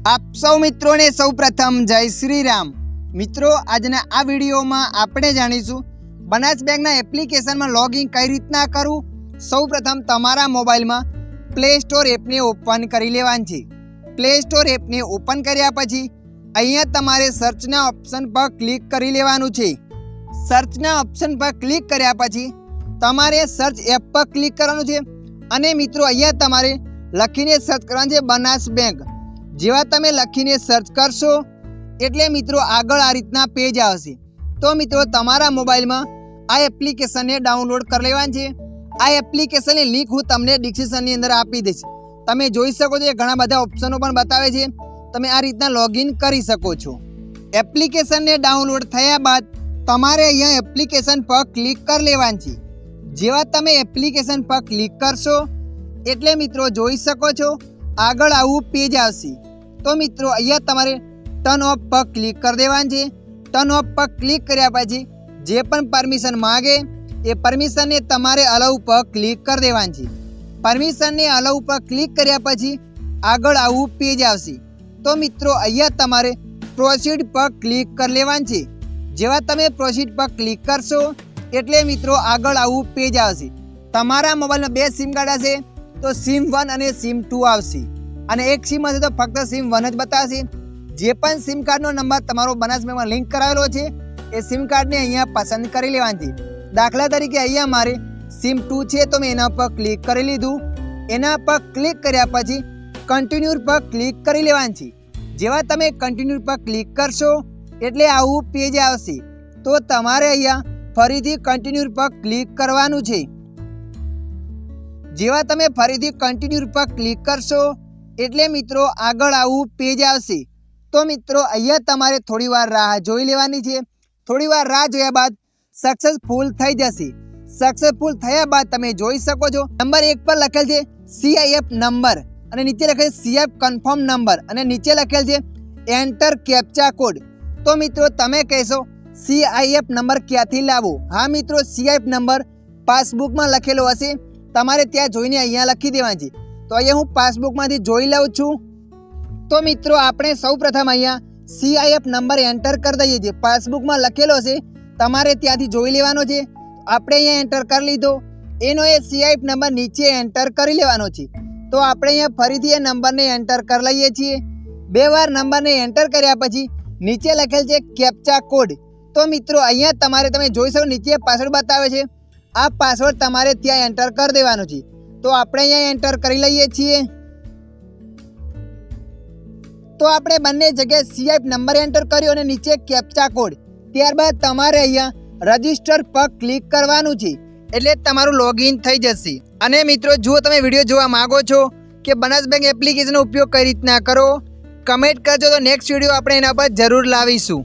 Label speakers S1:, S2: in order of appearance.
S1: आप सौ मित्रों ने सौ प्रथम जय श्री राम। मित्रों आजना आ वीडियो में आपणे जाणीशुं बनास बैंक एप्लिकेशन में लॉगिन कई रीतना करूँ। सौ प्रथम तमारा मोबाइल में प्ले स्टोर एप ने ओपन करी लेवानी छे। प्ले स्टोर एप ने ओपन कर्या पछी अहींया तमारे सर्चना ऑप्शन पर क्लिक करी लेवानुं छे। सर्चना ऑप्शन पर क्लिक कर्या पछी तमारे सर्च एप पर क्लिक करवानुं छे अने मित्रों अहींया तमारे लखीने सर्च करवानुं छे बनास बैंक। जेवा तमे लखीने सर्च करशो एटले मित्रों आगळ आ रीतना पेज आवशे। तो मित्रों तमारा मोबाइल में आ एप्लिकेशन ने डाउनलॉड कर लेवानी छे। आ एप्लिकेशन लिंक हूँ तमने डिस्क्रिप्शन नी अंदर आपी दईश। तमे जोई शको छो घणा बधा ऑप्शनो पण बतावे छे। तमे आ रीतना लॉगिन करी शको छो। एप्लिकेशन ने डाउनलॉड थया बाद तमारे अहींया एप्लिकेशन पर क्लिक कर लेवानी छे। जेवा तमे एप्लिकेशन पर क्लिक करशो एटले मित्रों जोई शको छो आगळ आवुं पेज आवशे। तो मित्रों अहींया तमारे टर्न ऑफ पर क्लिक कर देवानी छे। टर्न ऑफ पर क्लिक कर्या पछी जे पण परमिशन मांगे ए परमिशन ने तमारे अलाउ पर क्लिक कर देवानी छे। परमिशन ने अलाउ पर क्लिक कर्या पछी आगळ आवुं पेज आवशे। तो मित्रों अहींया तमारे प्रोसीड पर क्लिक कर लेवानी छे। जेवा तमे प्रोसीड पर क्लिक करशो एटले मित्रों आगळ आवुं पेज आवशे। तमारा मोबाइल में बे सिम कार्ड हशे तो सिम 1 અને सिम 2 आवशे અને एक सिम हशे तो फक्त सिम 1 ज बताशे। जे पण सिम कार्ड नो नंबर तमारो बनास बैंक में लिंक करावेलो छे ए सिम कार्ड ने अहींया पसंद करी लेवानी छे। दाखला तरीके अहींया मारे सिम 2 छे तो मैं एना पर क्लिक करी लीधुं। एना पर क्लिक कर्या पछी कन्टिन्यू पर क्लिक करी लेवानी छे। जेवा तमे कन्टिन्यू पर क्लिक करशो एटले आवुं पेज आवशे। तो तमारे अहींया फरीथी कन्टिन्यू पर क्लिक करवानुं छे। जेवा तमे फरीथी कन्टिन्यू पर क्लिक करशो एटले मित्रों आगळ आवुं पेज आवशे। तो मित्रों अहींया तमारे थोड़ी वार राह जोई लेवानी छे। थोड़ी वार राह जोया बाद सक्सेसफुल थई जशे। सक्सेसफुल थया बाद तमे जोई शको छो नंबर 1 पर लखेल छे CIF नंबर अने नीचे लखेल CIF कन्फर्म नंबर अने नीचे लखेल छे एंटर कैप्चा कोड। तो मित्रों तमे कहेशो CIF नंबर क्यांथी लावो। हाँ मित्रों CIF नंबर पासबुक में लखेलो हशे तमारे त्यां जोईने अहींया लखी देवानी छे। तो अहींया हूँ पासबुक मांथी जोई लઉં છું। तो मित्रों आपणे सौ प्रथम अहींया CIF नंबर एंटर कर दईए छे। पासबुक में लखेलो छे तमारे त्यांथी जोई लेवानो छे। आपणे अहींया एंटर कर लीधो। एनो ए CIF नंबर नीचे एंटर करी लेवानो छे। तो आपणे अहींया फरीथी ए नंबर ने एंटर कर लईए छीए। बे वार नंबर ने एंटर कर्या पछी नीचे लखेल छे कैप्चा कोड। तो मित्रों अहींया तमारे तमे जोई शको नीचे पासवर्ड बतावे छे। आ पासवर्ड तमारे त्यां एंटर कर देवानो छे। तो आपणे अहींया एंटर करी लईए छीए। तो आपणे बंने जगह CIF नंबर एंटर कर्यो अने नीचे कैप्चा कोड। त्यारबाद तमारे अहींया रजिस्टर पर क्लिक करवानुं छे एटले तमारुं लॉगिन थई जशे। अने मित्रों जो तमे विडियो जोवा मांगो छो के बनास बैंक एप्लिकेशननो उपयोग कई रीतना करो कमेंट करजो तो नेक्स्ट विडियो आपणे एना पर जरूर लावीशुं।